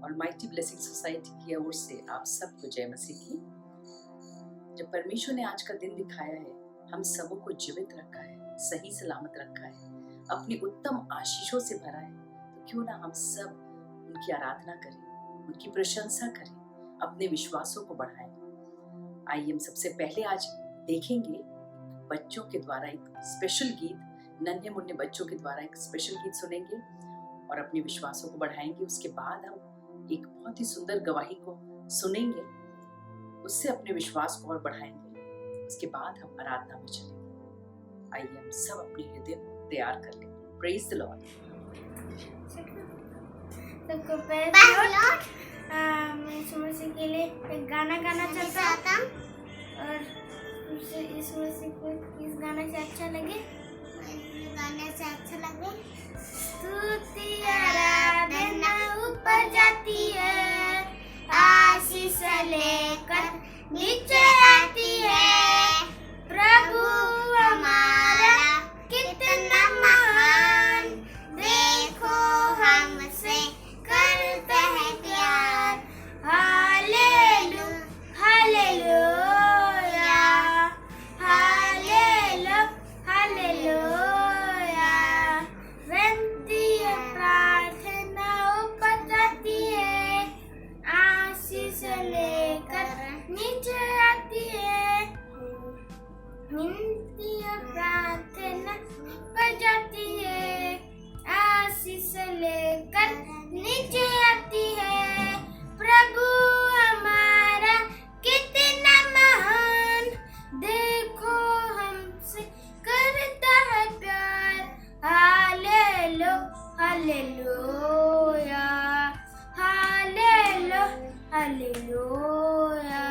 Almighty blessing society की ओर से आप सबको जय मसीह की। जब परमेश्वर ने आज का दिन दिखाया है, हम सबों को जीवित रखा है, सही सलामत रखा है, अपनी उत्तम आशीषों से भरा है, तो क्यों ना हम सब उनकी आराधना करें, उनकी प्रशंसा करें, अपने विश्वासों को बढ़ाएं। आइए हम सबसे पहले आज देखेंगे बच्चों के द्वारा एक स्पेशल गीत, नन्हे मुन्ने बच्चों के द्वारा एक स्पेशल गीत सुनेंगे और अपने विश्वासों को बढ़ाएंगे। उसके बाद हम एक बहुत ही सुंदर गवाही को सुनेंगे, उससे अपने विश्वास को और बढ़ाएंगे। उसके बाद हम आराधना में चलेंगे। आइए हम सब अपने हृदय को तैयार कर लें। Praise the Lord. सबको प्रेज लॉर्ड। मैं यीशु मसीह के लिए एक गाना गाना चाहता हूँ और यीशु मसीह को इस गाने से अच्छा लगे, स्तुति आराधना ऊपर जाती है, आशीष लेकर नीचे आती है। प्रभु हमारा कितना महान, देखो हमसे करता है प्यार। Hallelujah hallelujah hallelujah hallelujah. विनती प्रार्थना ऊपर जाती है, आशीष लेकर नीचे आती है। विनती प्रार्थना ऊपर जाती है, आशीष लेकर नीचे आती है। प्रभु हमारा कितना महान, देखो हमसे करता है प्यार। Hallelujah hallelujah hallelujah hallelujah.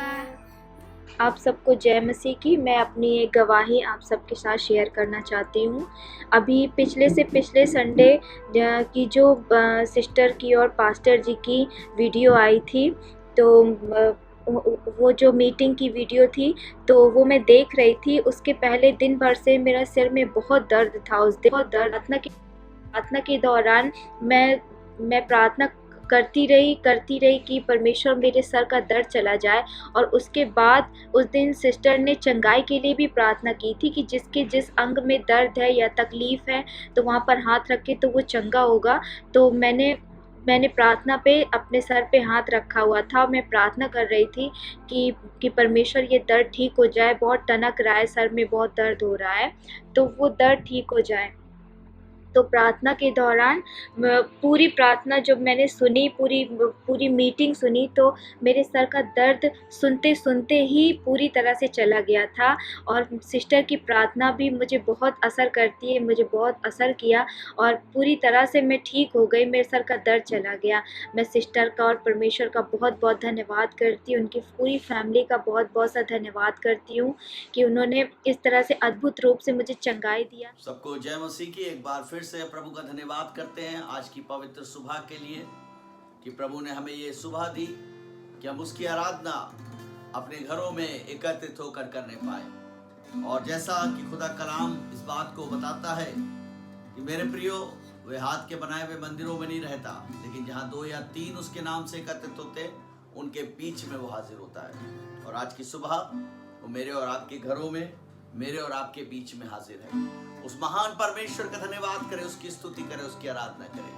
आप सबको जय मसीह की। मैं अपनी एक गवाही आप सबके साथ शेयर करना चाहती हूँ। अभी पिछले संडे की जो सिस्टर की और पास्टर जी की वीडियो आई थी, तो वो जो मीटिंग की वीडियो थी, तो वो मैं देख रही थी। उसके पहले दिन भर से मेरा सिर में बहुत दर्द था। उस दिन बहुत दर्द, प्रार्थना के दौरान मैं प्रार्थना करती रही कि परमेश्वर मेरे सर का दर्द चला जाए। और उसके बाद उस दिन सिस्टर ने चंगाई के लिए भी प्रार्थना की थी कि जिस अंग में दर्द है या तकलीफ़ है, तो वहाँ पर हाथ रख के तो वो चंगा होगा। तो मैंने प्रार्थना पे अपने सर पे हाथ रखा हुआ था। मैं प्रार्थना कर रही थी कि परमेश्वर ये दर्द ठीक हो जाए, बहुत टनक रहा है, सर में बहुत दर्द हो रहा है, तो वो दर्द ठीक हो जाए। तो प्रार्थना के दौरान पूरी प्रार्थना जब मैंने सुनी, पूरी मीटिंग सुनी, तो मेरे सर का दर्द सुनते ही पूरी तरह से चला गया था। और सिस्टर की प्रार्थना भी मुझे बहुत असर करती है, मुझे बहुत असर किया और पूरी तरह से मैं ठीक हो गई, मेरे सर का दर्द चला गया। मैं सिस्टर का और परमेश्वर का बहुत बहुत धन्यवाद करती हूँ, उनकी पूरी फैमिली का बहुत बहुत सा धन्यवाद करती हूँ कि उन्होंने इस तरह से अद्भुत रूप से मुझे चंगाई दिया। सबको जय मसीह की। एक बार फिर से प्रभु का धन्यवाद करते हैं आज की पवित्र सुबह के लिए कि प्रभु ने हमें ये सुबह दी कि हम उसकी आराधना अपने घरों में एकत्रित होकर करने पाए। और जैसा कि खुदा कलाम इस बात को बताता है कि मेरे प्रियो, वे हाथ के बनाए हुए मंदिरों में नहीं रहता, लेकिन जहाँ 2 या 3 उसके नाम से एकत्रित होते, उनके बीच में वो हाजिर होता है। और आज की सुबह वो मेरे और आपके घरों में, मेरे और आपके बीच में हाजिर है। उस महान परमेश्वर का धन्यवाद करें, उसकी स्तुति करें, उसकी आराधना करें,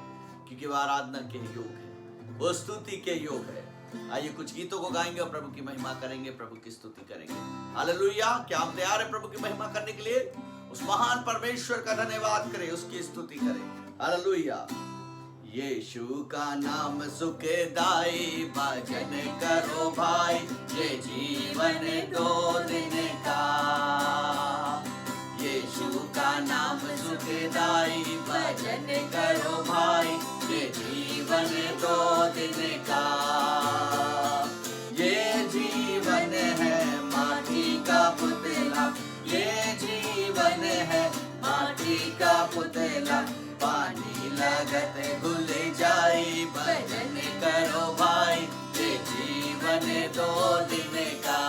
क्योंकि वह आराधना के योग है, वो स्तुति के योग है। आइए कुछ गीतों को गाएंगे और प्रभु की महिमा करेंगे, प्रभु की स्तुति करेंगे। हालेलुया। क्या आप तैयार हैं प्रभु की महिमा करने के लिए? उस महान परमेश्वर का धन्यवाद करें, उसकी स्तुति करें। हालेलुया। यीशु का नाम सुखदाई, भजन करो भाई, ये जीवन 2 दिन का। यीशु का नाम सुखदाई, भजन करो भाई, ये जीवन 2 दिन का। ये जीवन है माटी का पुतला, ये जीवन है माटी का पुतला, पानी लगत घुल जाई, भजन करो भाई, ये जीवन 2 दिन का।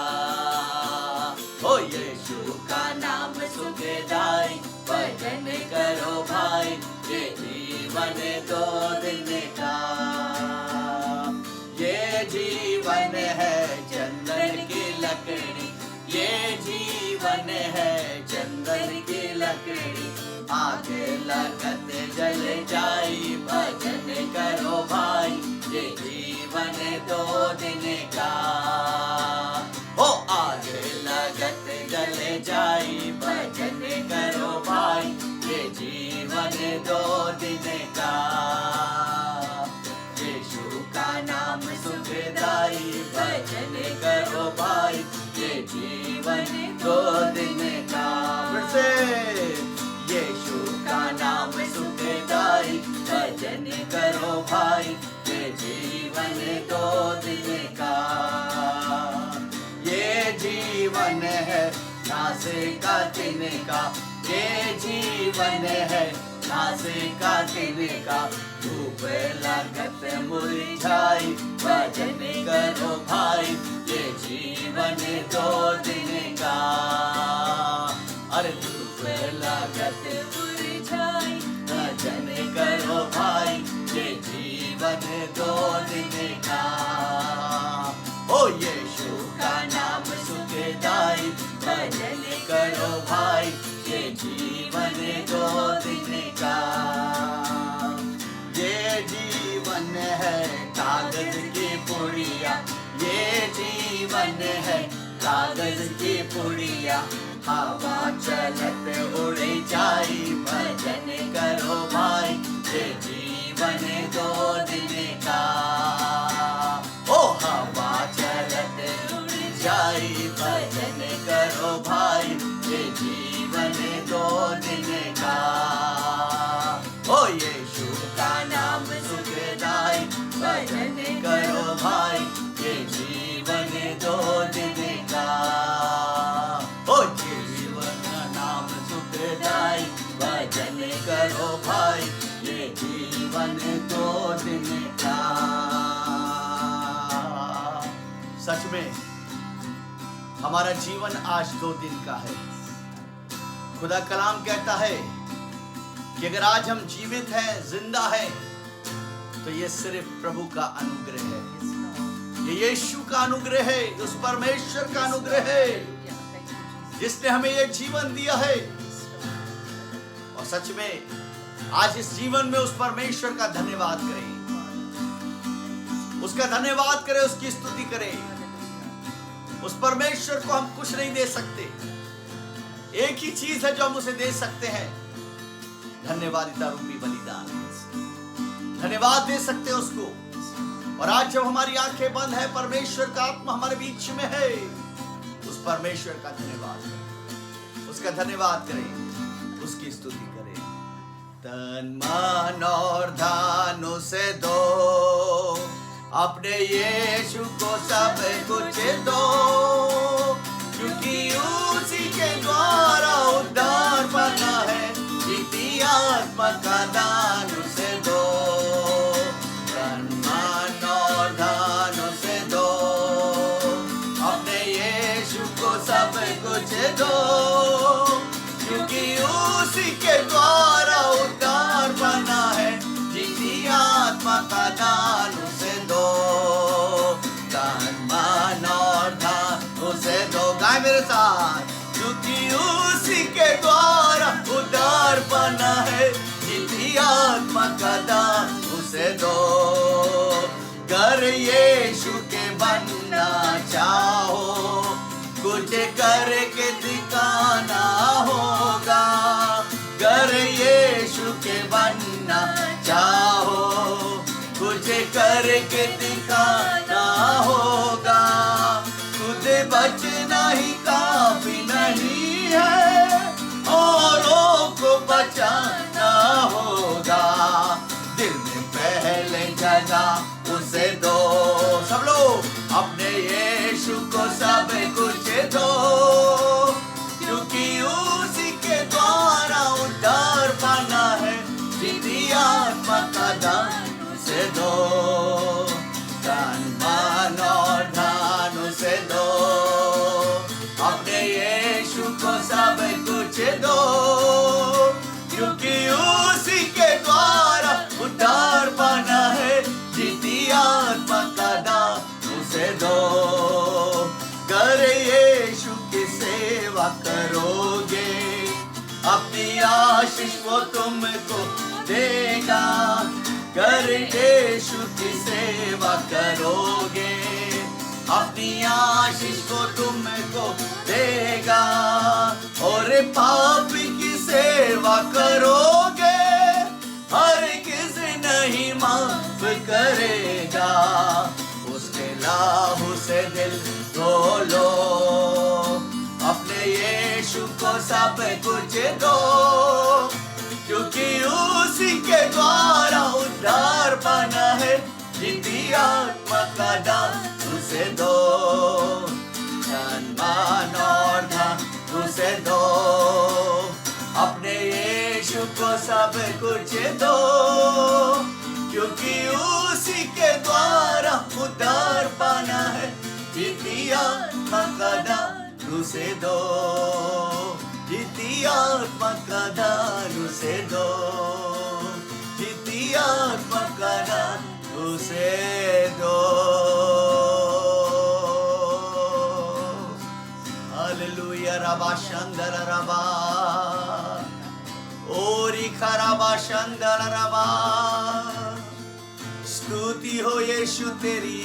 ओ यीशु का नाम सुखदाई, भजन करो भाई, ये जीवन 2 दिन का। जीवन है चंदन की लकड़ी, आग लगत जल जाई, भजन करो भाई ये जीवन दो दिन का। ओ आग लगत जल जाई, भजन करो भाई ये जीवन दो दिन का। यीशु का नाम सुखदाई, भजन करो भाई ये जीवन दो दिन का। फिर से यीशु का नाम सुखदाई, भजन करो भाई ये जीवन दो दिन का। ये जीवन है नाश का तिनका, ये जीवन है नाश का तिनका। धूप लागत मुरझाई, भजन करो भाई ये जीवन दो दिन का। अरे धूप लागत मुरझाई, भजन करो भाई ये जीवन दो दिन का। ओ यीशु का नाम सुखदाई, भजन करो भाई ये जीवन दो दिन का। ये जीवन है कागज की पुड़िया, ये जीवन है कागज की पुड़िया। हवा चलत उड़ जाई, भजन करो भाई ये जीवन दो दिन का। ओ हवा चलत उड़ जाई, भजन करो भाई ये जीवन दो दिन का। ओ यीशु का नाम सुखदाई, भजन करो भाई ये जीवन दो दिन का। ओ जीवन नाम सुखदाई, भजन करो भाई ये जीवन दो दिन का। सच में हमारा जीवन आज 2 दिन का है। खुदा कलाम कहता है कि अगर आज हम जीवित हैं, जिंदा हैं, तो ये सिर्फ प्रभु का अनुग्रह है, ये यीशु का अनुग्रह है, उस परमेश्वर का अनुग्रह है जिसने हमें ये जीवन दिया है। और सच में आज इस जीवन में उस परमेश्वर का धन्यवाद करें, उसका धन्यवाद करें, उसकी स्तुति करें। उस परमेश्वर को हम कुछ नहीं दे सकते, एक ही चीज है जो हम उसे दे सकते हैं, धन्यवादिता रूपी बलिदान। धन्यवाद दे सकते हैं उसको। और आज जब हमारी आंखें बंद है, परमेश्वर का आत्मा हमारे बीच में है, उस परमेश्वर का धन्यवाद करें, उसका धन्यवाद करें, उसकी स्तुति करें। तन मन और धन उसे दो, अपने यीशु को सब कुछ दो, क्योंकि उसी के द्वारा उद्धार पाना है। इसी आत्मा का दान उसे दो, तन मन और धन उसे दो, अपने यीशु को सब कुछ दो, क्योंकि उसी के द्वारा उद्धार पाना है। जिसी आत्मा का दान उसे दो, तन मन और धन उसे दो। गाए मेरे साथ, क्योंकि उसी के द्वारा उद्धार पाना है। जिसी आत्मा का दान उसे दो। कर यीशु के बनना चाहो, कुछ करके दिखाना होगा। कर यीशु के बनना चाहो, कुछ करके दिखाना होगा। खुद बचना ही काफी नहीं है, औरों को बचाना होगा। दिल में पहले जगह उसे दो। सब लोग अपने यीशु को सब कुछ दो, क्योंकि उसी के द्वारा उद्धार पाना है। जिसी आत्मा का दान उसे दो, तन मन और धन उसे दो, अपने यीशु को सब कुछ दो, क्योंकि उसी के द्वारा उद्धार पाना है। जिसी आत्मा का दान उसे दो। कर यीशु की सेवा करो, यीशु की सेवा करोगे, अपनी आशीष को तुमको देगा। और पापी की सेवा करोगे, हर किसी नहीं माफ करेगा। उसके लाहू से दिल धो लो, अपने यीशु को सब कुछ दो, क्योंकि उसी के द्वारा उद्धार पाना है। जीती आत्मा का दान उसे दो, धन मान और धन उसे दो, अपने यीशु को सब कुछ दो, क्योंकि उसी के द्वारा उद्धार पाना है। जीती आत्मा का दान उसे दो, जीती आत्मा का दान उसे दो, जीती आत्मा का दान उसे दो। हालेलुया। रबा शंदर रबा, ओरी खराबा शंदर रबा, स्तुति हो यीशु तेरी,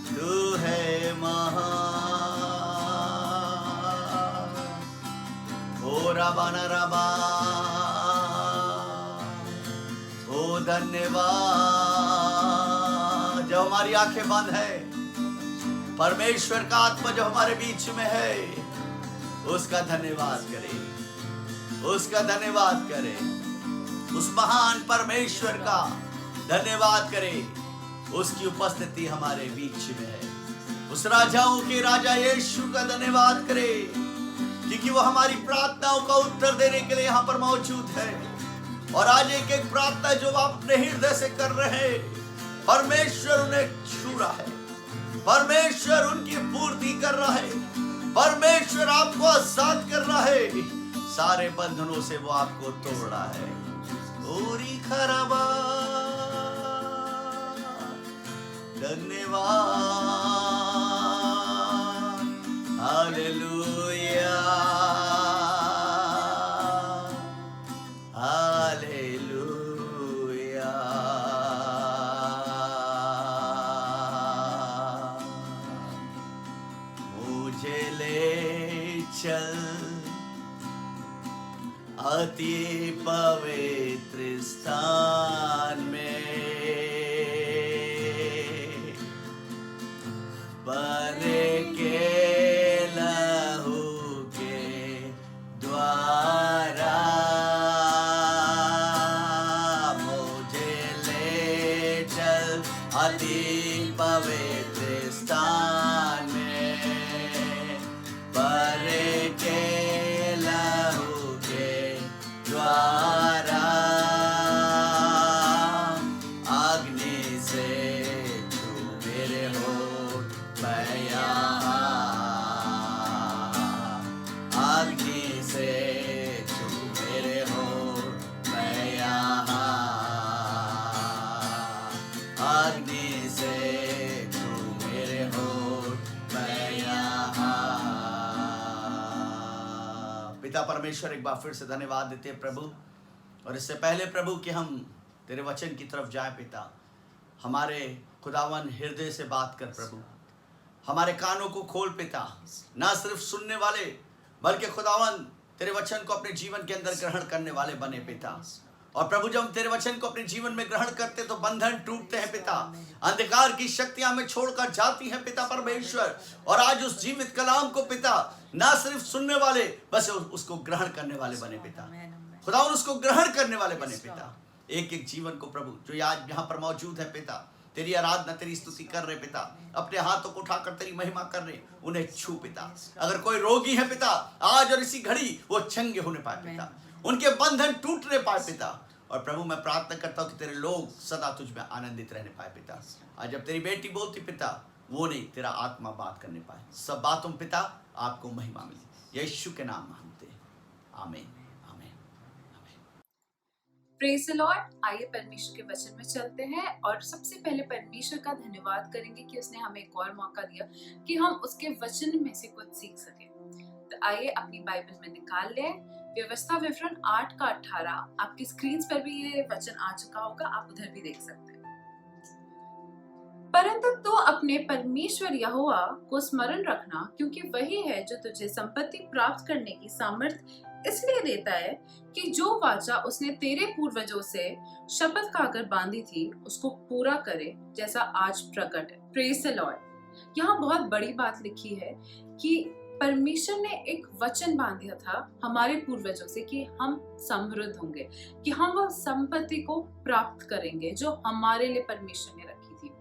तू है महान। ओ रबा न रबा, ओ धन्यवाद। जब हमारी आंखें बंद है, परमेश्वर का आत्मा जो हमारे बीच में है, उसका धन्यवाद करें, उसका धन्यवाद करें, उस महान परमेश्वर का धन्यवाद करें। उसकी उपस्थिति हमारे बीच में है। उस राजाओं के राजा यीशु का धन्यवाद करें, क्योंकि वो हमारी प्रार्थनाओं का उत्तर देने के लिए यहाँ पर मौजूद है। और आज एक एक प्रार्थना जो आप अपने हृदय से कर रहे हैं, परमेश्वर उन्हें छू रहा है, परमेश्वर उनकी पूर्ति कर रहा है, परमेश्वर आपको आजाद कर रहा है, सारे बंधनों से वो आपको तोड़ रहा है। ओरी खराबा, धन्यवाद। Hallelujah, hallelujah. मुझे ले चल अति पवित्र स्थान में, बरे के लहू के द्वारा। मुझे ले चल अति पवित्र स्थान में, बरे के लहू के द्वारा। अग्नि से छू मेरे होठ मैं यहाँ, अग्नि से छू मेरे होठ मैं यहाँ, अग्नि से छू मेरे होठ मैं यहाँ। पिता परमेश्वर, एक बार फिर से धन्यवाद देते हैं प्रभु। और इससे पहले प्रभु कि हम तेरे वचन की तरफ जाएं पिता, हमारे खुदावन हृदय से बात कर प्रभु, हमारे कानों को खोल पिता, ना सिर्फ सुनने वाले बल्कि खुदावन तेरे वचन को अपने जीवन के अंदर ग्रहण करने वाले बने पिता। और प्रभु जब हम तेरे वचन को अपने जीवन में ग्रहण करते तो बंधन टूटते हैं पिता, अंधकार की शक्तियां हमें छोड़कर जाती हैं पिता परमेश्वर। और आज उस जीवित कलाम को पिता ना सिर्फ सुनने वाले बस उसको ग्रहण करने वाले बने पिता, खुदा उसको ग्रहण करने वाले बने पिता। एक एक जीवन को प्रभु जो आज यहाँ पर मौजूद है पिता, तेरी आराधना तेरी स्तुति कर रहे पिता, अपने हाथों को उठाकर तेरी महिमा कर रहे, उन्हें छू पिता। अगर कोई रोगी है पिता, आज और इसी घड़ी वो चंगे होने पाए पिता, उनके बंधन टूटने पाए पिता। और प्रभु मैं प्रार्थना करता हूँ कि तेरे लोग सदा तुझ में आनंदित रहने पाए पिता। आज जब तेरी बेटी बोलती पिता, वो नहीं तेरा आत्मा बात करने पाए, सब बातों पिता आपको महिमा मिले, यीशु के नाम मांगते हैं, आमीन आमीन आमीन। Praise the Lord. आइए परमेश्वर के वचन में चलते हैं और सबसे पहले परमेश्वर का धन्यवाद करेंगे कि उसने हमें एक और मौका दिया कि हम उसके वचन में से कुछ सीख सके। तो आइए अपनी बाइबल में निकाल लें व्यवस्था विवरण 8 का 18, आपकी स्क्रीन पर भी ये वचन आ चुका होगा, आप उधर भी देख सकते हैं। परंतु तो अपने परमेश्वर यहोवा को स्मरण रखना, क्योंकि वही है जो तुझे संपत्ति प्राप्त करने की सामर्थ्य इसलिए देता है कि जो वाचा उसने तेरे पूर्वजों से शपथ खाकर बांधी थी उसको पूरा करे, जैसा आज प्रकट है। Praise the Lord. यहाँ बहुत बड़ी बात लिखी है कि परमेश्वर ने एक वचन बांधा था हमारे पूर्वजों से कि हम समृद्ध होंगे, कि हम वो संपत्ति को प्राप्त करेंगे जो हमारे लिए परमेश्वर ने रखी थी।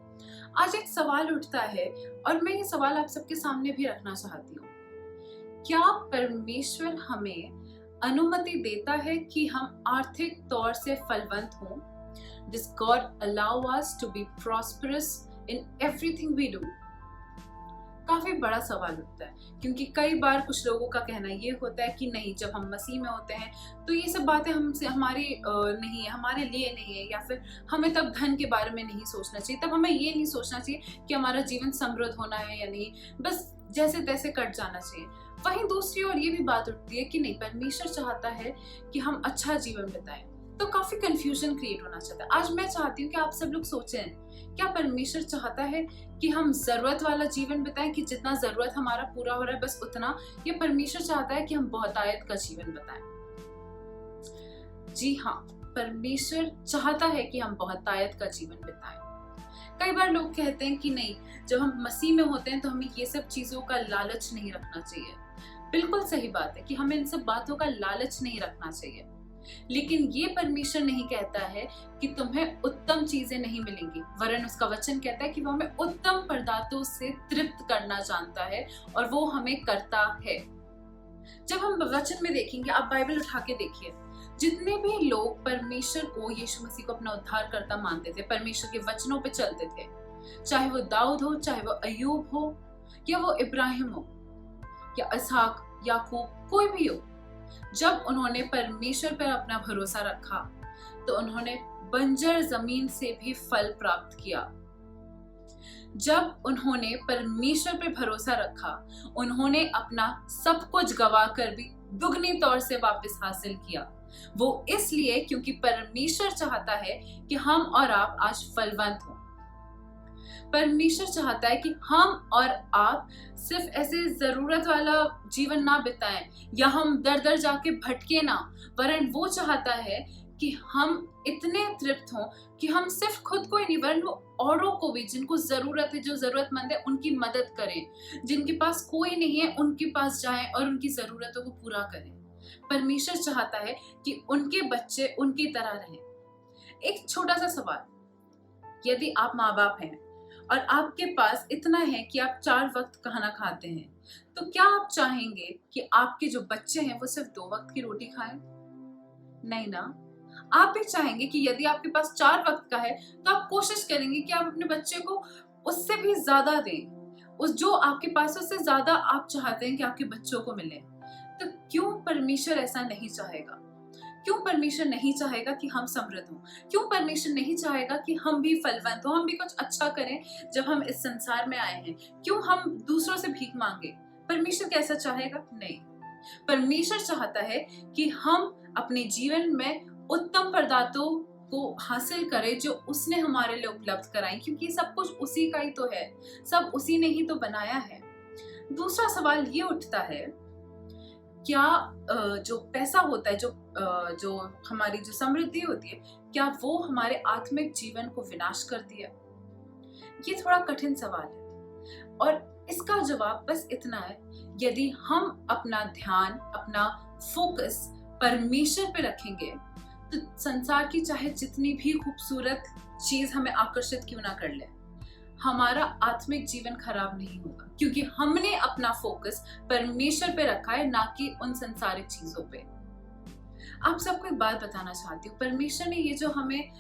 आज एक सवाल उठता है और मैं ये सवाल आप सबके सामने भी रखना चाहती हूँ। क्या परमेश्वर हमें अनुमति देता है कि हम आर्थिक तौर से फलवंत हों? Does God allow us to be prosperous in everything we do? काफी बड़ा सवाल उठता है, क्योंकि कई बार कुछ लोगों का कहना ये होता है कि नहीं, जब हम मसीह में होते हैं तो ये सब बातें हमसे हमारी नहीं है, हमारे लिए नहीं है, या फिर हमें तब धन के बारे में नहीं सोचना चाहिए, तब हमें ये नहीं सोचना चाहिए कि हमारा जीवन समृद्ध होना है या नहीं, बस जैसे तैसे कट जाना चाहिए। वहीं दूसरी ओर ये भी बात उठती है कि नहीं, परमेश्वर चाहता है कि हम अच्छा जीवन बिताएं, तो काफी कंफ्यूजन क्रिएट होना चाहता है। आज मैं चाहती हूँ कि आप सब लोग सोचें, क्या परमेश्वर चाहता है कि हम जरूरत वाला जीवन बिताएं, कि जितना जरूरत हमारा पूरा हो रहा है बस उतना, या परमेश्वर चाहता है कि हम बहुतायत का जीवन बिताएं? जी हाँ, परमेश्वर चाहता है कि हम बहुतायत का जीवन बिताएं। कई बार लोग कहते हैं कि नहीं, जब हम मसीह में होते हैं तो हमें ये सब चीजों का लालच नहीं रखना चाहिए। बिल्कुल सही बात है कि हमें इन सब बातों का लालच नहीं रखना चाहिए, लेकिन ये परमेश्वर नहीं कहता है कि तुम्हें उत्तम चीजें नहीं मिलेंगी, वरन उसका वचन कहता है कि वो हमें उत्तम पदार्थों से तृप्त करना जानता है और वो हमें करता है। जब हम वचन में देखेंगे, आप बाइबल उठा के देखिए, जितने भी लोग परमेश्वर को, यीशु मसीह को अपना उद्धारकर्ता मानते थे, परमेश्वर के वचनों पे चलते थे, चाहे वो दाऊद हो, चाहे वो अय्यूब हो, या वो इब्राहिम हो, या इसहाक, याकूब, कोई भी हो, जब उन्होंने परमेश्वर पर अपना भरोसा रखा तो उन्होंने बंजर जमीन से भी फल प्राप्त किया। जब उन्होंने परमेश्वर पर भरोसा रखा, उन्होंने अपना सब कुछ गवा कर भी दुगनी तौर से वापस हासिल किया। वो इसलिए क्योंकि परमेश्वर चाहता है कि हम और आप आज फलवंत हों। परमेश्वर चाहता है कि हम और आप सिर्फ ऐसे जरूरत वाला जीवन ना बिताएं, या हम दर दर जाके भटके ना, वरन वो चाहता है कि हम इतने तृप्त हों कि हम सिर्फ खुद को ही नहीं, वरन वो औरों को भी, जिनको जरूरत है, जो जरूरतमंद है, उनकी मदद करें। जिनके पास कोई नहीं है उनके पास जाएं और उनकी जरूरतों को पूरा करें। परमेश्वर चाहता है कि उनके बच्चे उनकी तरह रहें। एक छोटा सा सवाल, यदि आप माँ बाप हैं और आपके पास इतना है कि आप 4 वक्त खाना खाते हैं, तो क्या आप चाहेंगे कि आपके जो बच्चे हैं वो सिर्फ 2 वक्त की रोटी खाएं? नहीं ना। आप भी चाहेंगे कि यदि आपके पास 4 वक्त का है तो आप कोशिश करेंगे कि आप अपने बच्चे को उससे भी ज्यादा दें, उस जो आपके पास उससे ज्यादा आप चाहते हैं कि आपके बच्चों को मिले। तो क्यों परमेश्वर ऐसा नहीं चाहेगा? क्यों परमेश्वर नहीं चाहेगा कि हम समृद्ध हों? क्यों परमेश्वर नहीं चाहेगा कि हम भी फलवंत हों, हम भी कुछ अच्छा करें जब हम इस संसार में आए हैं? क्यों हम दूसरों से भीख मांगे? परमेश्वर कैसा चाहेगा? नहीं। परमेश्वर चाहता है कि हम अपने जीवन में उत्तम पदार्थों को हासिल करें जो उसने हमारे लिए उपलब्ध कराएं, क्योंकि सब कुछ उसी का ही तो है, सब उसी ने ही तो बनाया है। दूसरा सवाल ये उठता है, क्या जो पैसा होता है, जो हमारी जो समृद्धि होती है, क्या वो हमारे आत्मिक जीवन को विनाश करती है? ये थोड़ा कठिन सवाल है और इसका जवाब बस इतना है, यदि हम अपना ध्यान, अपना फोकस परमेश्वर पे रखेंगे तो संसार की चाहे जितनी भी खूबसूरत चीज हमें आकर्षित क्यों ना कर ले, हमारा आत्मिक जीवन खराब नहीं होगा, क्योंकि हमने अपना फोकस परमेश्वर पे रखा है, ना कि उन संसारिक चीजों पे। आप सबको एक बात बताना चाहती हूँ, परमेश्वर ने ये जो हमें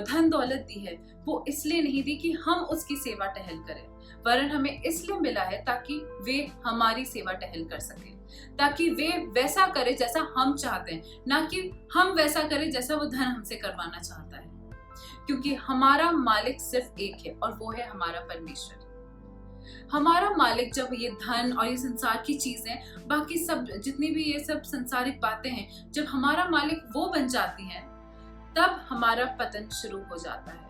धन दौलत दी है वो इसलिए नहीं दी कि हम उसकी सेवा टहल करें, वरन हमें इसलिए मिला है ताकि वे हमारी सेवा टहल कर सके, ताकि वे वैसा करे जैसा हम चाहते हैं, ना कि हम वैसा करें जैसा वो धन हमसे करवाना चाहता है। क्योंकि हमारा मालिक सिर्फ एक है और वो है हमारा परमेश्वर। हमारा मालिक जब ये धन और ये संसार की चीजें, बाकी सब जितनी भी ये सब संसारिक बातें हैं, जब हमारा मालिक वो बन जाती हैं, तब हमारा पतन शुरू हो जाता है।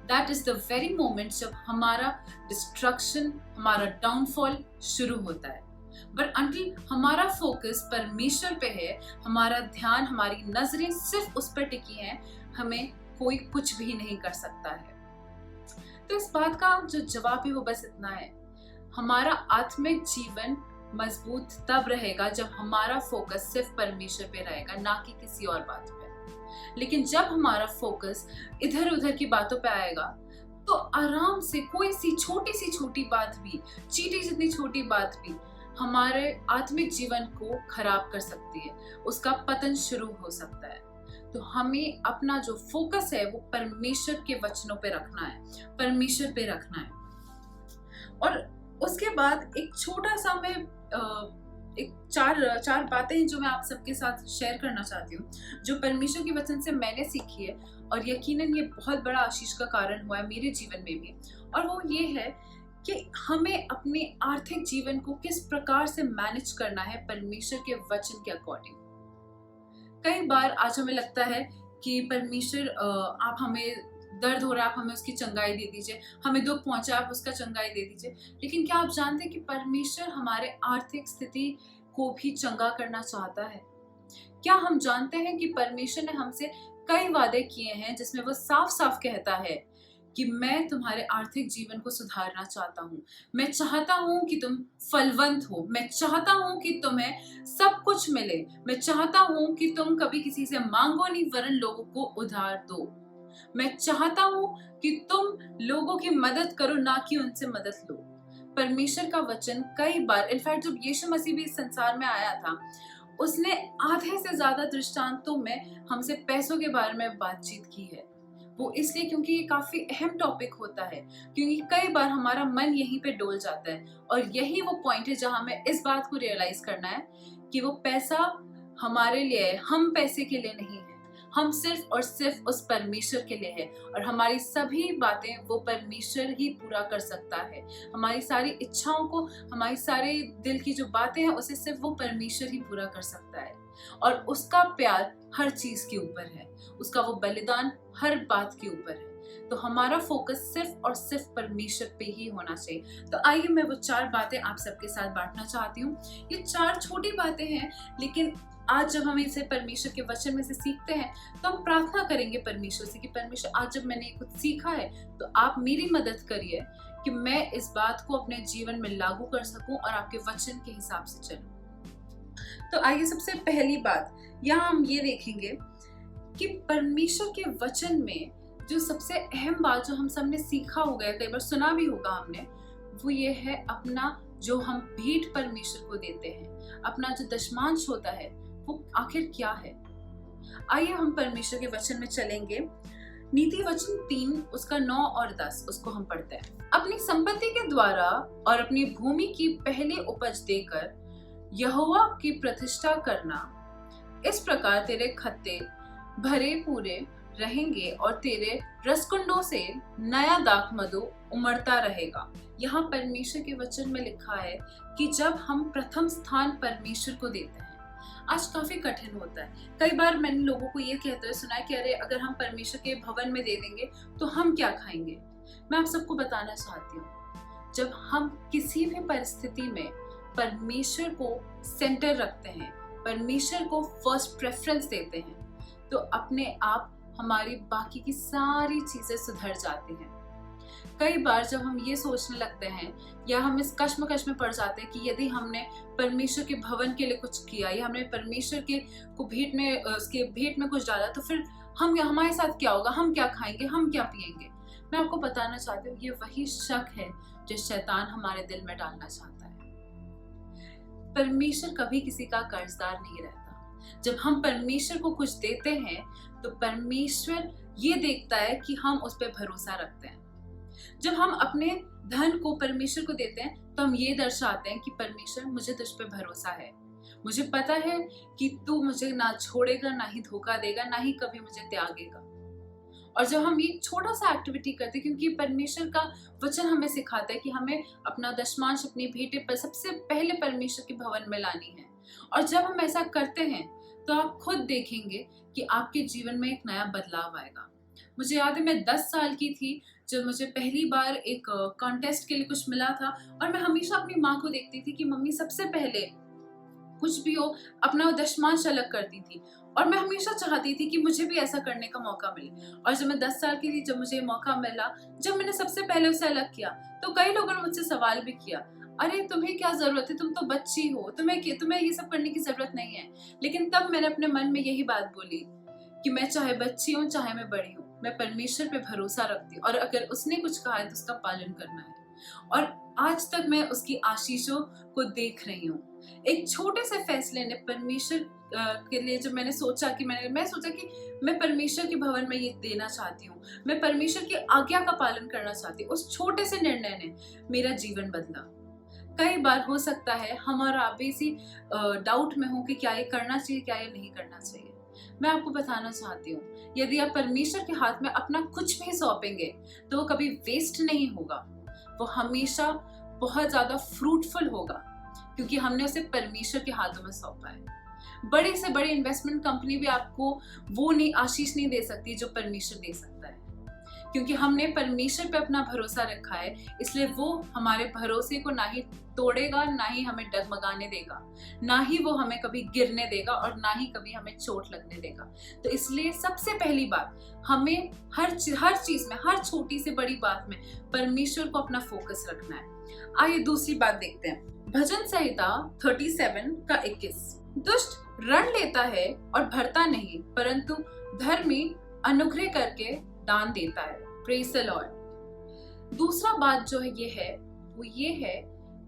That is the very moment जब हमारा डिस्ट्रक्शन, हमारा डाउनफॉल शुरू होता है। बट अंटिल हमारा फोकस परमेश्वर पे है, हमारा ध्यान, हमारी नजरें सिर्फ उस पर टिकी हैं, हमें कोई कुछ भी नहीं कर सकता है। तो इस बात का जो जवाब है वो बस इतना है, हमारा आत्मिक जीवन मजबूत तब रहेगा जब हमारा फोकस सिर्फ परमेश्वर पे रहेगा, ना कि किसी और बात पे। लेकिन जब हमारा फोकस इधर उधर की बातों पे आएगा, तो आराम से कोई सी छोटी बात भी, चींटी जितनी छोटी बात भी हमारे आत्मिक जीवन को खराब कर सकती है, उसका पतन शुरू हो सकता है। तो हमें अपना जो फोकस है वो परमेश्वर के वचनों पे रखना है, परमेश्वर पे रखना है। और उसके बाद एक छोटा सा मैं एक चार बातें जो मैं आप सबके साथ शेयर करना चाहती हूँ, जो परमेश्वर के वचन से मैंने सीखी है, और यकीनन ये बहुत बड़ा आशीष का कारण हुआ है मेरे जीवन में भी। और वो ये है कि हमें अपने आर्थिक जीवन को किस प्रकार से मैनेज करना है परमेश्वर के वचन के अकॉर्डिंग। कई बार आज हमें लगता है कि परमेश्वर, आप हमें दर्द हो रहा है, आप हमें उसकी चंगाई दे दीजिए, हमें दुख पहुंचा आप उसका चंगाई दे दीजिए। लेकिन क्या आप जानते हैं कि परमेश्वर हमारे आर्थिक स्थिति को भी चंगा करना चाहता है? क्या हम जानते हैं कि परमेश्वर ने हमसे कई वादे किए हैं जिसमें वो साफ साफ कहता है कि मैं तुम्हारे आर्थिक जीवन को सुधारना चाहता हूँ, मैं चाहता हूँ कि तुम फलवंत हो, मैं चाहता हूँ कि तुम्हें सब कुछ मिले, मैं चाहता हूँ कि तुम कभी किसी से मांगो नहीं वरन लोगों को उधार दो, मैं चाहता हूँ कि तुम लोगों की मदद करो ना कि उनसे मदद लो। परमेश्वर का वचन कई बार, इनफैक्ट जब यीशु मसीह भी इस संसार में आया था, उसने आधे से ज्यादा दृष्टांतों में हमसे पैसों के बारे में बातचीत की है। वो इसलिए क्योंकि ये काफी अहम टॉपिक होता है, क्योंकि कई बार हमारा मन यहीं पे डोल जाता है, और यही वो पॉइंट है जहां हमें इस बात को रियलाइज करना है कि वो पैसा हमारे लिए है, हम पैसे के लिए नहीं है, हम सिर्फ और सिर्फ उस परमेश्वर के लिए है, और हमारी सभी बातें वो परमेश्वर ही पूरा कर सकता है। हमारी सारी इच्छाओं को, हमारी सारी दिल की जो बातें हैं, उसे सिर्फ वो परमेश्वर ही पूरा कर सकता है। और उसका प्यार हर चीज के ऊपर है, उसका वो बलिदान हर बात के ऊपर है। तो हमारा फोकस सिर्फ और सिर्फ परमेश्वर पे ही होना चाहिए। तो आइए मैं वो 4 बातें आप सबके साथ बांटना चाहती हूँ। ये 4 छोटी बातें हैं, लेकिन आज जब हम इसे परमेश्वर के वचन में से सीखते हैं, तो हम प्रार्थना करेंगे परमेश्वर से कि परमेश्वर, आज जब मैंने कुछ सीखा है तो आप मेरी मदद करिए कि मैं इस बात को अपने जीवन में लागू कर सकूं और आपके वचन के हिसाब से चलूं। तो आइए सबसे पहली बात यहाँ हम ये देखेंगे कि परमेश्वर के वचन में जो सबसे अहम बात जो हम सबने सीखा होगा, कई बार सुना भी होगा हमने, वो ये है अपना जो हम भेंट परमेश्वर को देते हैं, अपना जो दशमांश होता है वो आखिर क्या है। आइए हम परमेश्वर के वचन में चलेंगे। नीति वचन 3 उसका 9 और 10 उसको हम पढ़ते हैं। अपनी संपत्ति के द्वारा और अपनी भूमि की पहली उपज देकर यहोवा की प्रतिष्ठा करना, इस प्रकार तेरे खत्ते भरे पूरे रहेंगे और तेरे रसकुंडों से नया दाख मधु उमड़ता रहेगा। यहाँ परमेश्वर के वचन में लिखा है कि जब हम प्रथम स्थान परमेश्वर को देते हैं, आज काफी कठिन होता है। कई बार मैंने लोगों को ये कहते हुए सुना है कि अरे अगर हम परमेश्वर के भवन में दे देंगे तो हम क्या खाएंगे। मैं आप सबको बताना चाहती हूँ, जब हम किसी भी परिस्थिति में परमेश्वर को सेंटर रखते हैं, परमेश्वर को फर्स्ट प्रेफरेंस देते हैं, तो अपने आप हमारी बाकी की सारी चीजें सुधर जाती हैं। कई बार जब हम ये सोचने लगते हैं या हम इस कश्मकश में पड़ जाते हैं कि यदि हमने परमेश्वर के भवन के लिए कुछ किया या हमने परमेश्वर के को भेंट में कुछ डाला, तो फिर हमारे साथ क्या होगा, हम क्या खाएंगे, हम क्या पिएंगे। मैं आपको बताना चाहती हूँ, ये वही शक है जो शैतान हमारे दिल में डालना चाहता है। परमेश्वर कभी किसी का कर्जदार नहीं रहता। जब हम परमेश्वर को कुछ देते हैं तो परमेश्वर ये देखता है कि हम उस पर भरोसा रखते हैं। जब हम अपने धन को परमेश्वर को देते हैं तो हम ये दर्शाते हैं कि परमेश्वर, मुझे तुझ पे भरोसा है, मुझे पता है कि तू मुझे ना छोड़ेगा, ना ही धोखा देगा, ना ही कभी मुझे त्यागेगा। और जब हम ये छोटा सा एक्टिविटी करते हैं, क्योंकि परमेश्वर का वचन हमें सिखाता है कि हमें अपना दशमांश अपनी भेंटे पर सबसे पहले परमेश्वर के भवन में लानी है, और जब हम ऐसा करते हैं तो आप खुद देखेंगे कि आपके जीवन में एक नया बदलाव आएगा। मुझे याद है मैं 10 साल की थी जब मुझे पहली बार एक कॉन्टेस्ट के लिए कुछ मिला था, और मैं हमेशा अपनी माँ को देखती थी कि मम्मी सबसे पहले कुछ भी हो अपना दशमांश अलग करती थी, और मैं हमेशा चाहती थी कि मुझे भी ऐसा करने का मौका मिले। और जब मैं 10 साल की थी, जब मुझे मौका मिला, जब मैंने सबसे पहले उसे अलग किया, तो कई लोगों ने मुझसे सवाल भी किया, अरे तुम्हें क्या जरूरत है, तुम तो बच्ची हो, तुम्हें ये सब करने की जरूरत नहीं है। लेकिन तब मैंने अपने मन में यही बात बोली कि मैं चाहे बच्ची हूँ चाहे मैं बड़ी हूँ, मैं परमेश्वर पे भरोसा रखती हूँ, और अगर उसने कुछ कहा है तो उसका पालन करना है। और आज तक मैं उसकी आशीषों को देख रही हूँ। एक छोटे से फैसले ने परमेश्वर के लिए, जब मैंने सोचा कि मैं सोचा कि मैं परमेश्वर के भवन में ये देना चाहती हूँ, मैं परमेश्वर की आज्ञा का पालन करना चाहती हूँ, उस छोटे से निर्णय ने मेरा जीवन बदला। कई बार हो सकता है हम और आप इसी डाउट में हो कि क्या ये करना चाहिए, क्या ये नहीं करना चाहिए। मैं आपको बताना चाहती हूँ, यदि आप परमेश्वर के हाथ में अपना कुछ भी सौंपेंगे तो वो कभी वेस्ट नहीं होगा, वो हमेशा बहुत ज्यादा फ्रूटफुल होगा, क्योंकि हमने उसे परमेश्वर के हाथों में सौंपा है। बड़ी से बड़ी इन्वेस्टमेंट कंपनी भी आपको वो आशीष नहीं दे सकती जो परमेश्वर दे सकता है, क्योंकि हमने परमेश्वर पे अपना भरोसा रखा है, इसलिए वो हमारे भरोसे को ना ही तोड़ेगा, ना ही हमें डगमगाने देगा, ना ही वो हमें कभी गिरने देगा, और ना ही कभी हमें चोट लगने देगा। तो इसलिए सबसे पहली बात, हमें हर चीज में, हर छोटी से बड़ी बात में परमेश्वर को अपना फोकस रखना है। आइए दूसरी बात देखते हैं। भजन संहिता 37 का 21, दुष्ट रण लेता है और भरता नहीं, परंतु धर्मी अनुग्रह करके दान देता है। Praise the Lord. दूसरा बात जो है वो ये है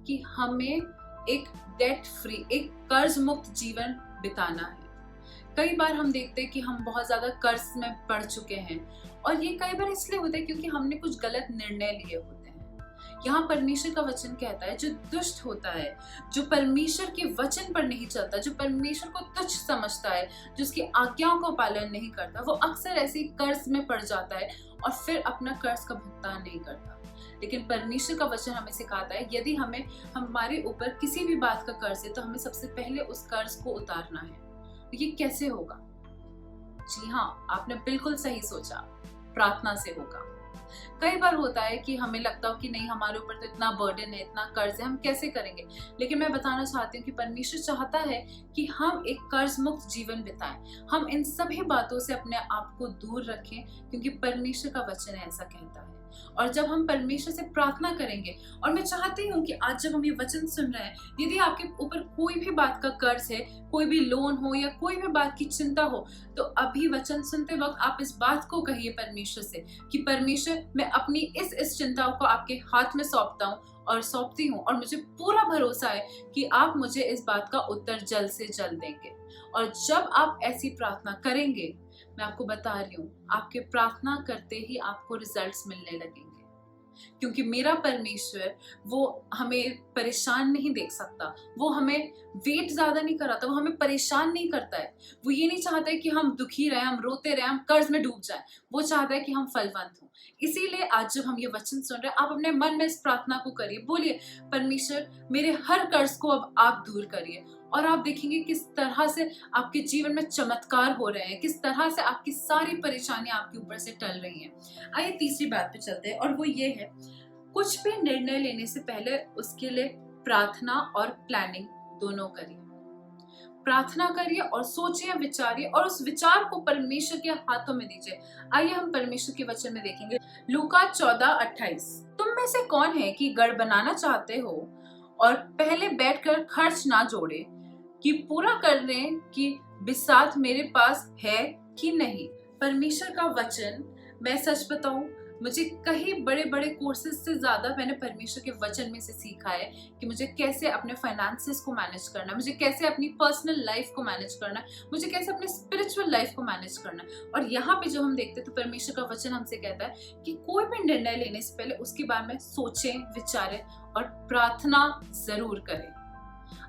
कि हमें एक डेट फ्री, एक कर्ज मुक्त जीवन बिताना है। कई बार हम देखते हैं कि हम बहुत ज्यादा कर्ज में पड़ चुके हैं, और ये कई बार इसलिए होता है क्योंकि हमने कुछ गलत निर्णय लिए होते हैं। यहाँ परमेश्वर का वचन कहता है, जो दुष्ट होता है, जो परमेश्वर के वचन पर नहीं चलता, जो परमेश्वर को तुच्छ समझता है, जो उसकी आज्ञाओं को पालन नहीं करता, वो अक्सर ऐसे कर्ज में पड़ जाता है और फिर अपना कर्ज का भुगतान नहीं करता। लेकिन परमेश्वर का वचन हमें सिखाता है, यदि हमारे ऊपर किसी भी बात का कर्ज है तो हमें सबसे पहले उस कर्ज को उतारना है। ये कैसे होगा? जी हाँ, आपने बिल्कुल सही सोचा, प्रार्थना से होगा। कई बार होता है कि हमें लगता हो कि नहीं, हमारे ऊपर तो इतना बर्डन है, इतना कर्ज है, हम कैसे करेंगे। लेकिन मैं बताना चाहती हूँ कि परमेश्वर चाहता है कि हम एक कर्ज मुक्त जीवन बिताएं, हम इन सभी बातों से अपने आप को दूर रखें, क्योंकि परमेश्वर का वचन ऐसा कहता है। और जब हम परमेश्वर से प्रार्थना करेंगे, और मैं चाहती हूँ कि आज जब हम ये वचन सुन रहे हैं, यदि आपके ऊपर कोई भी बात का कर्ज है, कोई भी लोन हो या कोई भी बात की चिंता हो, तो अभी वचन सुनते वक्त आप इस बात को कहिए परमेश्वर से कि परमेश्वर, मैं अपनी इस चिंताओं को आपके हाथ में सौंपता हूँ और सौंपती हूँ, और मुझे पूरा भरोसा है कि आप मुझे इस बात का उत्तर जल्द से जल्द देंगे। और जब आप ऐसी प्रार्थना करेंगे, मैं आपको बता रही हूँ, आपके प्रार्थना करते ही आपको रिजल्ट्स मिलने लगेंगे, क्योंकि मेरा परमेश्वर वो हमें परेशान नहीं देख सकता, वो हमें वेट ज्यादा नहीं कराता, वो हमें परेशान नहीं करता है। वो ये नहीं चाहता है कि हम दुखी रहे, हम रोते रहे, हम कर्ज में डूब जाए। वो चाहता है कि हम फलवंत हों। इसीलिए आज जब हम ये वचन सुन रहे हैं, आप अपने मन में इस प्रार्थना को करिए, बोलिए, परमेश्वर मेरे हर कर्ज को अब आप दूर करिए, और आप देखेंगे किस तरह से आपके जीवन में चमत्कार हो रहे हैं, किस तरह से आपकी सारी परेशानियां आपके ऊपर से टल रही हैं। आइए तीसरी बात पे चलते हैं, और वो ये है, कुछ भी निर्णय लेने से पहले उसके लिए प्रार्थना और प्लानिंग दोनों करिए। प्रार्थना करिए और सोचिए, विचारिए, और उस विचार को परमेश्वर के हाथों में दीजिए। आइए हम परमेश्वर के वचन में देखेंगे, लूका 14:28, तुम में से कौन है कि गढ़ बनाना चाहते हो और पहले बैठकर खर्च ना जोड़े कि पूरा करने की बिसात मेरे पास है कि नहीं। परमेश्वर का वचन, मैं सच बताऊं, मुझे कई बड़े बड़े कोर्सेज से ज्यादा मैंने परमेश्वर के वचन में से सीखा है कि मुझे कैसे अपने फाइनेंसेस को मैनेज करना है, मुझे कैसे अपनी पर्सनल लाइफ को मैनेज करना है, मुझे कैसे अपने स्पिरिचुअल लाइफ को मैनेज करना है। और यहाँ पे जो हम देखते हैं, तो परमेश्वर का वचन हमसे कहता है कि कोई भी निर्णय लेने से पहले उसके बारे में सोचें, विचारें और प्रार्थना जरूर करें।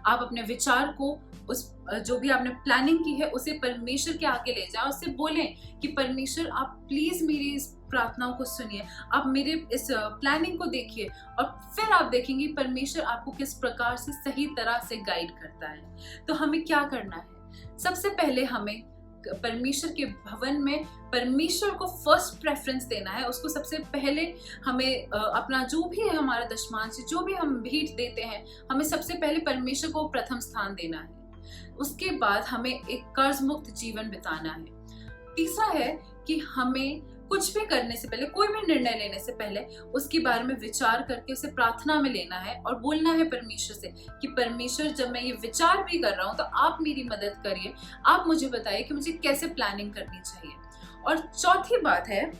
आप अपने विचार को, उस जो भी आपने प्लानिंग की है उसे परमेश्वर के आगे ले जाओ, उससे बोलें कि परमेश्वर आप प्लीज मेरी इस प्रार्थनाओं को सुनिए, आप मेरे इस प्लानिंग को देखिए, और फिर आप देखेंगे परमेश्वर आपको किस प्रकार से सही तरह से गाइड करता है। तो हमें क्या करना है? सबसे पहले हमें परमेश्वर के भवन में परमेश्वर को फर्स्ट प्रेफरेंस देना है। उसको सबसे पहले हमें अपना जो भी है, हमारा दशमांश, जो भी हम भेंट देते हैं, हमें सबसे पहले परमेश्वर को प्रथम स्थान देना है। उसके बाद हमें एक कर्ज मुक्त जीवन बिताना है। तीसरा है कि हमें कुछ भी करने से पहले, कोई भी निर्णय लेने से पहले उसके बारे में विचार करके उसे प्रार्थना में लेना है और बोलना है परमेश्वर से कि परमेश्वर, जब मैं ये विचार भी कर रहा हूँ तो आप मेरी मदद करिए, आप मुझे बताइए कि मुझे कैसे प्लानिंग करनी चाहिए। और चौथी बात है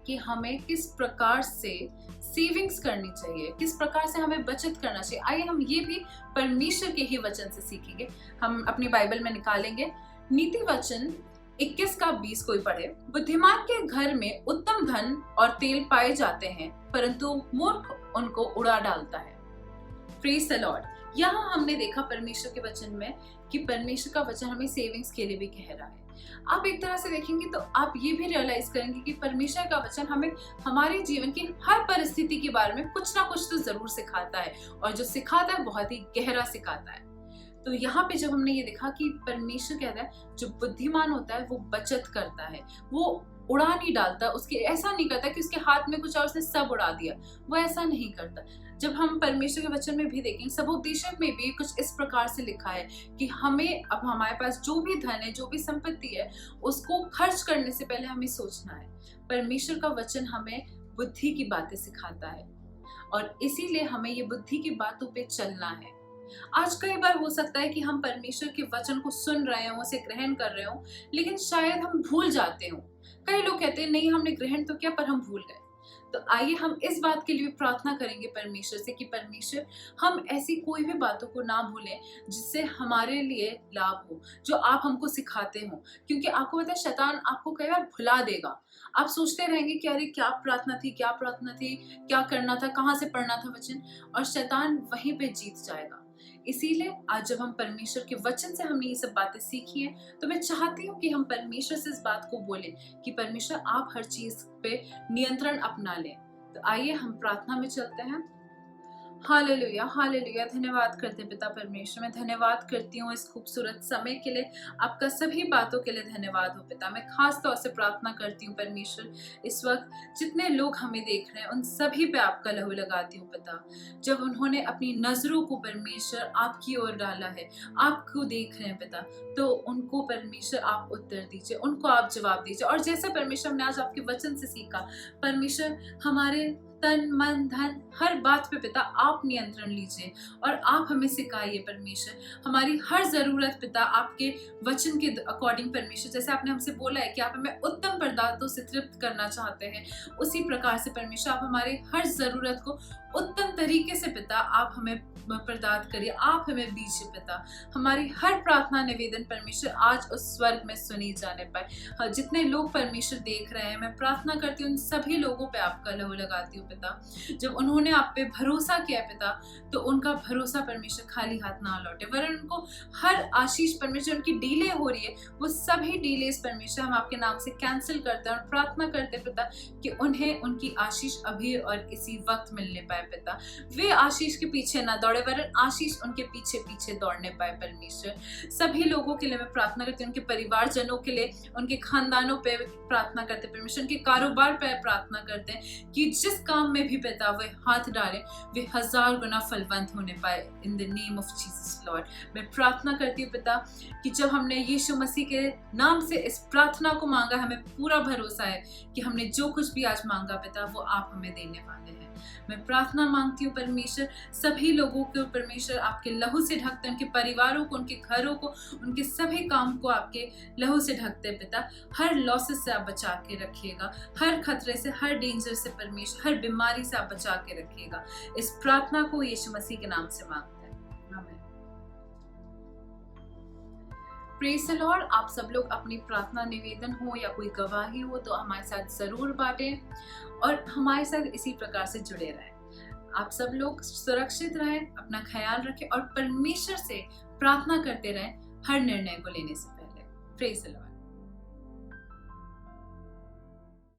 कि हमें किस प्रकार से सेविंग्स करनी चाहिए, किस प्रकार से हमें बचत करना चाहिए। आइए हम ये भी परमेश्वर के ही वचन से सीखेंगे। हम अपनी बाइबल में निकालेंगे नीति वचन 21 का 20 कोई पढ़े। बुद्धिमान के घर में उत्तम धन और तेल पाए जाते हैं, परंतु मूर्ख उनको उड़ा डालता है। Praise the Lord. यहाँ हमने देखा परमेश्वर के वचन में कि परमेश्वर का वचन हमें सेविंग्स के लिए भी कह रहा है। आप एक तरह से देखेंगे तो आप ये भी रियलाइज करेंगे कि परमेश्वर का वचन हमें हमारे जीवन की हर परिस्थिति के बारे में कुछ ना कुछ तो जरूर सिखाता है, और जो सिखाता है बहुत ही गहरा सिखाता है। तो यहाँ पे जब हमने ये देखा कि परमेश्वर कहता है जो बुद्धिमान होता है वो बचत करता है, वो उड़ा नहीं डालता, उसके ऐसा नहीं करता कि उसके हाथ में कुछ और उसने सब उड़ा दिया, वो ऐसा नहीं करता। जब हम परमेश्वर के वचन में भी देखेंगे, सबोपदेशक में भी कुछ इस प्रकार से लिखा है कि हमें अब हमारे पास जो भी धन है, जो भी संपत्ति है, उसको खर्च करने से पहले हमें सोचना है। परमेश्वर का वचन हमें बुद्धि की बातें सिखाता है और इसीलिए हमें ये बुद्धि की बातों पे चलना है। आज कई बार हो सकता है कि हम परमेश्वर के वचन को सुन रहे हो, उसे ग्रहण कर रहे हो, लेकिन शायद हम भूल जाते हो। कई लोग कहते हैं नहीं हमने ग्रहण तो किया पर हम भूल गए। तो आइए हम इस बात के लिए प्रार्थना करेंगे परमेश्वर से कि परमेश्वर, हम ऐसी कोई भी बातों को ना भूलें जिससे हमारे लिए लाभ हो, जो आप हमको सिखाते हो। क्योंकि आपको पता है शैतान आपको कई बार भुला देगा। आप सोचते रहेंगे कि अरे क्या प्रार्थना थी, क्या प्रार्थना थी, क्या करना था, कहाँ से पढ़ना था वचन, और शैतान वहीं पे जीत जाएगा। इसीलिए आज जब हम परमेश्वर के वचन से हमने ये सब बातें सीखी हैं, तो मैं चाहती हूँ कि हम परमेश्वर से इस बात को बोलें कि परमेश्वर आप हर चीज पे नियंत्रण अपना लें। तो आइए हम प्रार्थना में चलते हैं। Hallelujah, hallelujah. धन्यवाद करते हैं पिता परमेश्वर, मैं धन्यवाद करती हूँ इस खूबसूरत समय के लिए, आपका सभी बातों के लिए धन्यवाद हो पिता। मैं खास तौर से प्रार्थना करती हूँ परमेश्वर, इस वक्त जितने लोग हमें देख रहे हैं उन सभी पे आपका लहू लगाती हूँ पिता। जब उन्होंने अपनी नजरों को परमेश्वर आपकी ओर डाला है, आपको देख रहे हैं पिता, तो उनको परमेश्वर आप उत्तर दीजिए, उनको आप जवाब दीजिए। और जैसे परमेश्वर हमने आज आपके वचन से सीखा, परमेश्वर हमारे तन मन धन हर बात पे पिता आप नियंत्रण लीजिए और आप हमें सिखाइए परमेश्वर। हमारी हर जरूरत पिता आपके वचन के अकॉर्डिंग परमेश्वर, जैसे आपने हमसे बोला है कि आप हमें उत्तम पदार्थों से तृप्त करना चाहते हैं, उसी प्रकार से परमेश्वर आप हमारे हर जरूरत को उत्तम तरीके से पिता आप हमें प्रदान करिए, आप हमें दीजिए पिता। हमारी हर प्रार्थना निवेदन परमेश्वर आज उस स्वर्ग में सुनी जाने पाए। जितने लोग परमेश्वर देख रहे हैं, मैं प्रार्थना करती हूँ उन सभी लोगों पे आपका लहू लगाती हूँ पिता। जब उन्होंने आप पे भरोसा किया पिता, तो उनका भरोसा परमेश्वर खाली हाथ ना लौटे, वरन उनको हर आशीष परमेश्वर उनकी डिले हो रही है, वो सभी डिलेस परमेश्वर हम आपके नाम से कैंसिल करते हैं और प्रार्थना करते पिता कि उन्हें उनकी आशीष अभी और इसी वक्त मिलने पाए पिता। वे आशीष के पीछे ना दौड़े, वरन आशीष उनके पीछे पीछे दौड़ने पाए परमेश्वर। सभी लोगों के लिए मैं प्रार्थना करती हूँ, उनके परिवारजनों के लिए, उनके खानदानों पे प्रार्थना करते परमेश्वर, उनके कारोबार पे प्रार्थना करते हैं कि जिस काम में भी पिता वे हाथ डालें वे 1000 गुना फलवंत होने पाए। In the name of Jesus Lord, मैं प्रार्थना करती हूँ पिता कि जब हमने यीशु मसीह के नाम से इस प्रार्थना को मांगा, हमें पूरा भरोसा है कि हमने जो कुछ भी आज मांगा पिता वो आप हमें देने वाले हैं। मैं प्रार्थना मांगती हूँ परमेश्वर, सभी लोगों को परमेश्वर आपके लहू से ढकते, उनके परिवारों को, उनके घरों को, उनके सभी काम को आपके लहू से ढकते पिता। हर लॉसेस से आप बचा के रखिएगा, हर खतरे से, हर डेंजर से परमेश्वर, हर बीमारी से आप बचा के रखिएगा। इस प्रार्थना को यीशु मसीह के नाम से मांगते हैं, आमीन। Praise the Lord. आप सब लोग अपनी प्रार्थना निवेदन हो या कोई गवाही हो तो हमारे साथ जरूर बांटें और हमारे साथ इसी प्रकार से जुड़े रहें। आप सब लोग सुरक्षित रहें, अपना ख्याल रखें और परमेश्वर से प्रार्थना करते रहें हर निर्णय को लेने से पहले। Praise the Lord.